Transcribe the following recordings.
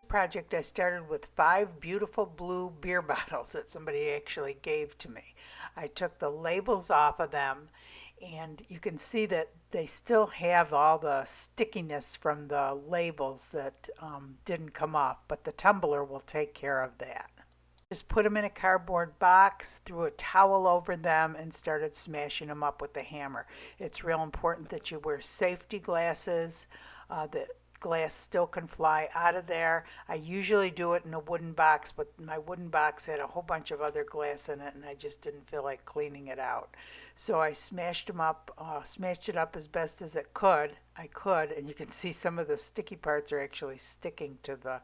project I started with 5 beautiful blue beer bottles that somebody actually gave to me. I took the labels off of them, and you can see that they still have all the stickiness from the labels that didn't come off, but the tumbler will take care of that. Just put them in a cardboard box, threw a towel over them, and started smashing them up with the hammer. It's real important that you wear safety glasses, that glass still can fly out of there. I usually do it in a wooden box, but my wooden box had a whole bunch of other glass in it, and I just didn't feel like cleaning it out. So I smashed them up, smashed it up as best as I could, and you can see some of the sticky parts are actually sticking to the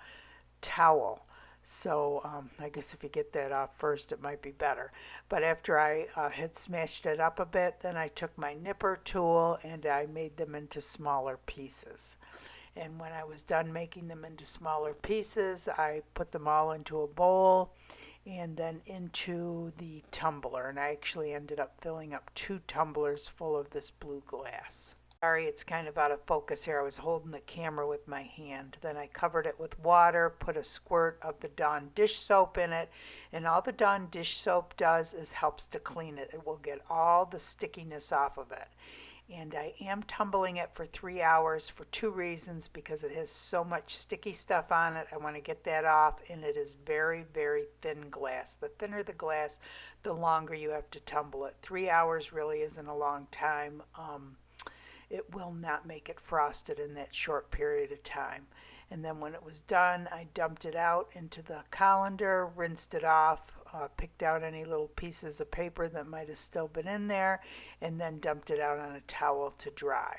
towel. So I guess if you get that off first, it might be better. But after I had smashed it up a bit, then I took my nipper tool and I made them into smaller pieces. And when I was done making them into smaller pieces, I put them all into a bowl and then into the tumbler. And I actually ended up filling up 2 tumblers full of this blue glass. Sorry, it's kind of out of focus here. I was holding the camera with my hand. Then I covered it with water, put a squirt of the Dawn dish soap in it, and all the Dawn dish soap does is helps to clean it. It will get all the stickiness off of it. And I am tumbling it for 3 hours for 2 reasons, because it has so much sticky stuff on it. I want to get that off, and it is very, very thin glass. The thinner the glass, the longer you have to tumble it. 3 hours really isn't a long time. It will not make it frosted in that short period of time. And then when it was done, I dumped it out into the colander, rinsed it off, picked out any little pieces of paper that might have still been in there, and then dumped it out on a towel to dry.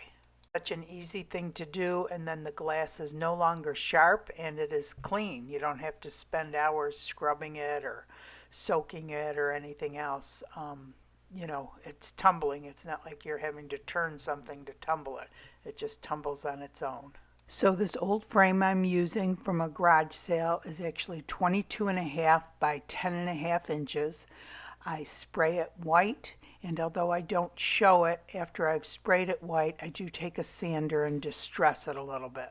Such an easy thing to do, and then the glass is no longer sharp and it is clean. You don't have to spend hours scrubbing it or soaking it or anything else. You know, it's tumbling. It's not like you're having to turn something to tumble it. It just tumbles on its own. So this old frame I'm using from a garage sale is actually 22.5 by 10.5 inches. I spray it white, and although I don't show it after I've sprayed it white, I do take a sander and distress it a little bit.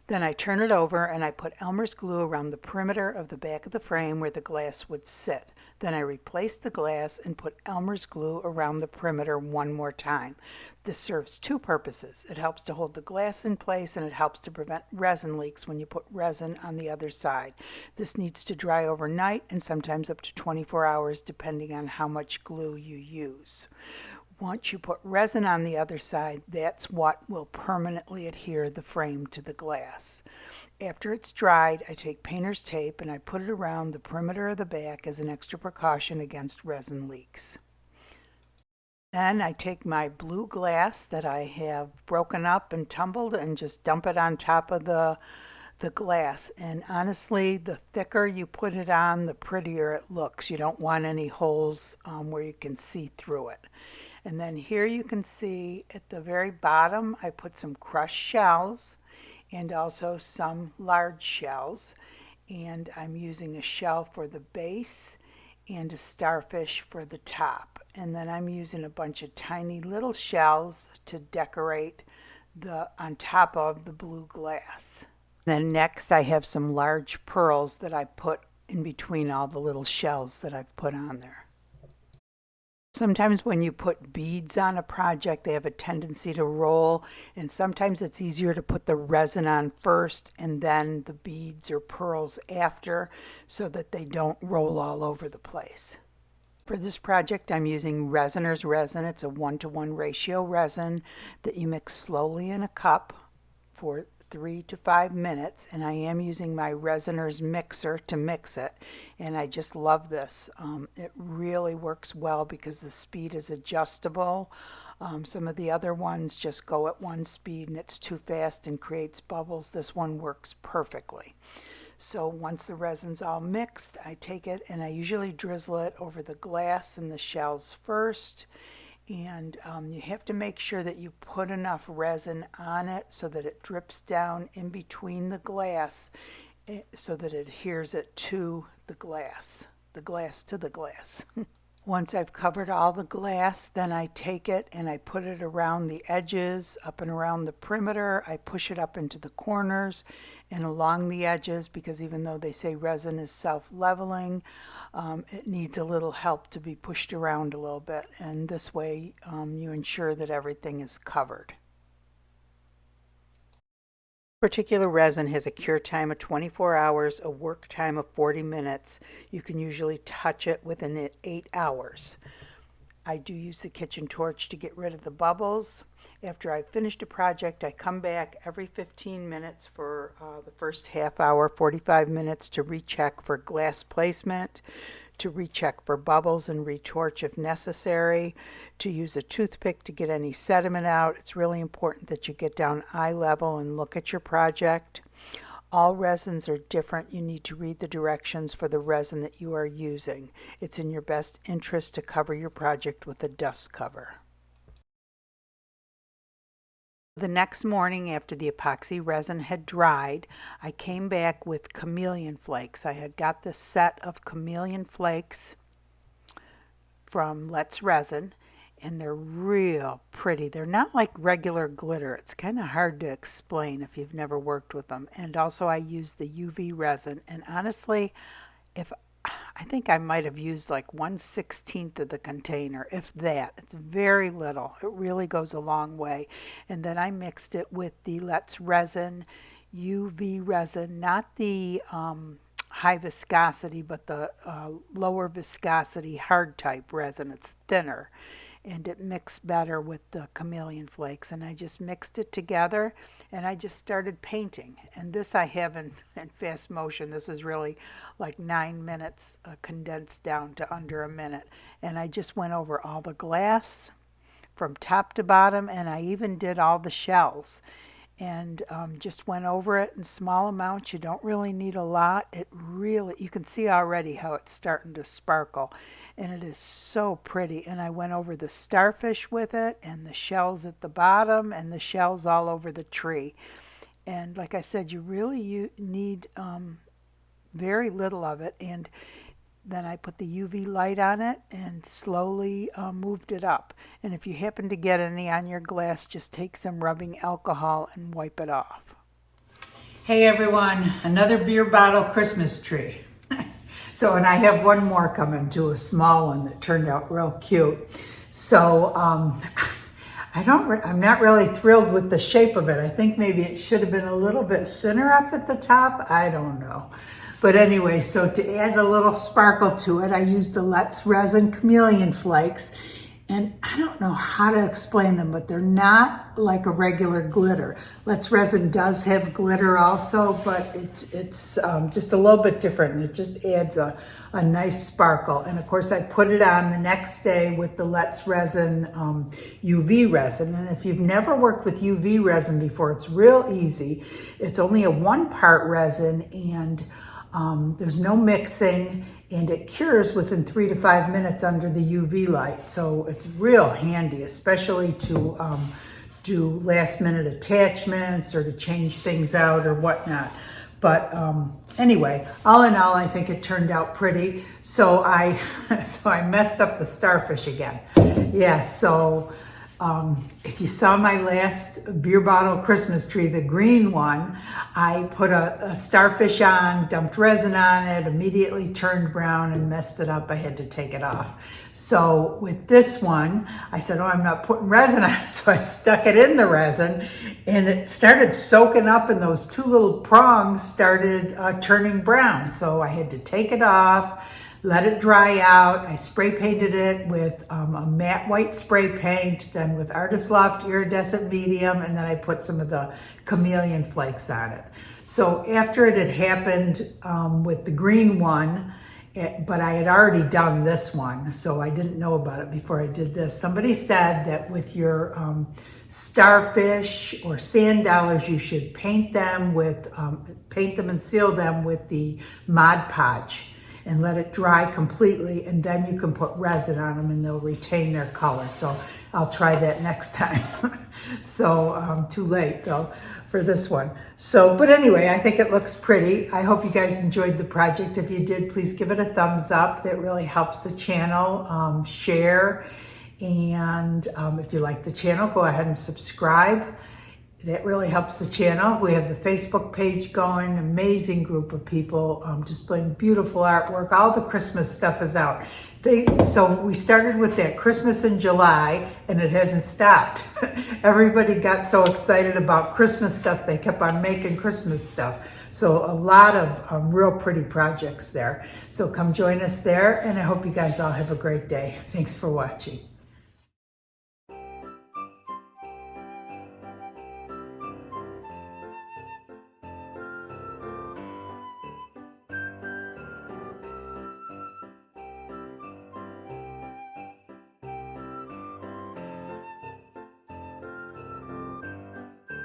Then I turn it over and I put Elmer's glue around the perimeter of the back of the frame where the glass would sit. Then I replace the glass and put Elmer's glue around the perimeter one more time. This serves 2 purposes. It helps to hold the glass in place, and it helps to prevent resin leaks when you put resin on the other side. This needs to dry overnight and sometimes up to 24 hours depending on how much glue you use. Once you put resin on the other side, that's what will permanently adhere the frame to the glass. After it's dried, I take painter's tape and I put it around the perimeter of the back as an extra precaution against resin leaks. Then I take my blue glass that I have broken up and tumbled and just dump it on top of the glass. And honestly, the thicker you put it on, the prettier it looks. You don't want any holes where you can see through it. And then here you can see at the very bottom, I put some crushed shells and also some large shells. And I'm using a shell for the base and a starfish for the top. And then I'm using a bunch of tiny little shells to decorate on top of the blue glass. Then next I have some large pearls that I put in between all the little shells that I've put on there. Sometimes when you put beads on a project, they have a tendency to roll, and sometimes it's easier to put the resin on first and then the beads or pearls after, so that they don't roll all over the place. For this project, I'm using Resiner's resin. It's a 1-to-1 ratio resin that you mix slowly in a cup for 3 to 5 minutes, and I am using my Resiner's mixer to mix it, and I just love this. It really works well because the speed is adjustable. Some of the other ones just go at one speed and it's too fast and creates bubbles. This one works perfectly. So once the resin's all mixed, I take it and I usually drizzle it over the glass and the shells first. And you have to make sure that you put enough resin on it so that it drips down in between the glass so that it adheres it to the glass to the glass. Once I've covered all the glass, then I take it and I put it around the edges, up and around the perimeter. I push it up into the corners and along the edges, because even though they say resin is self-leveling, it needs a little help to be pushed around a little bit. And this way you ensure that everything is covered. Particular resin has a cure time of 24 hours, a work time of 40 minutes. You can usually touch it within 8 hours. I do use the kitchen torch to get rid of the bubbles. After I've finished a project, I come back every 15 minutes for the first half hour, 45 minutes to recheck for glass placement, to recheck for bubbles and retorch if necessary, to use a toothpick to get any sediment out. It's really important that you get down eye level and look at your project. All resins are different. You need to read the directions for the resin that you are using. It's in your best interest to cover your project with a dust cover. The next morning, after the epoxy resin had dried, I came back with chameleon flakes. I had got this set of chameleon flakes from Let's Resin, and they're real pretty. They're not like regular glitter. It's kind of hard to explain if you've never worked with them. And also I used the UV resin, and honestly, I think I might have used like 1/16 of the container, if that. It's very little. It really goes a long way. And then I mixed it with the Let's Resin UV resin, not the high viscosity, but the lower viscosity hard type resin. It's thinner, and it mixed better with the chameleon flakes. And I just mixed it together, and I just started painting. And this I have in fast motion. This is really like 9 minutes condensed down to under a minute. And I just went over all the glass from top to bottom, and I even did all the shells. And just went over it in small amounts. You don't really need a lot. It really, you can see already how it's starting to sparkle, and it is so pretty. And I went over the starfish with it, and the shells at the bottom, and the shells all over the tree. And like I said, you really need very little of it. And then I put the UV light on it and slowly moved it up. And if you happen to get any on your glass, just take some rubbing alcohol and wipe it off. Hey everyone, another beer bottle Christmas tree. So, and I have one more coming too, a small one that turned out real cute. So I'm not really thrilled with the shape of it. I think maybe it should have been a little bit thinner up at the top. I don't know. But anyway, so to add a little sparkle to it, I used the Let's Resin chameleon flakes. And I don't know how to explain them, but they're not like a regular glitter. Let's Resin does have glitter also, but it's just a little bit different. And it just adds a nice sparkle. And of course, I put it on the next day with the Let's Resin UV resin. And if you've never worked with UV resin before, it's real easy. It's only a 1-part resin, and there's no mixing, and it cures within 3 to 5 minutes under the UV light. So it's real handy, especially to do last minute attachments or to change things out or whatnot. But anyway, all in all, I think it turned out pretty. So I messed up the starfish again. Yeah, so if you saw my last beer bottle Christmas tree, the green one, I put a starfish on, dumped resin on it, immediately turned brown and messed it up. I had to take it off. So with this one, I said, oh, I'm not putting resin on it. So I stuck it in the resin, and it started soaking up, and those 2 little prongs started turning brown. So I had to take it off, let it dry out. I spray painted it with a matte white spray paint, then with Artist Loft iridescent medium, and then I put some of the chameleon flakes on it. So after it had happened with the green one, but I had already done this one, so I didn't know about it before I did this. Somebody said that with your starfish or sand dollars, you should paint them and seal them with the Mod Podge and let it dry completely, and then you can put resin on them and they'll retain their color. So I'll try that next time. So too late though. for this one. So, but anyway, I think it looks pretty. I hope you guys enjoyed the project. If you did, please give it a thumbs up. That really helps the channel. Share. And if you like the channel, go ahead and subscribe. That really helps the channel. We have the Facebook page going, amazing group of people displaying beautiful artwork. All the Christmas stuff is out. So we started with that Christmas in July, and it hasn't stopped. Everybody got so excited about Christmas stuff, they kept on making Christmas stuff. So a lot of real pretty projects there. So come join us there, and I hope you guys all have a great day. Thanks for watching.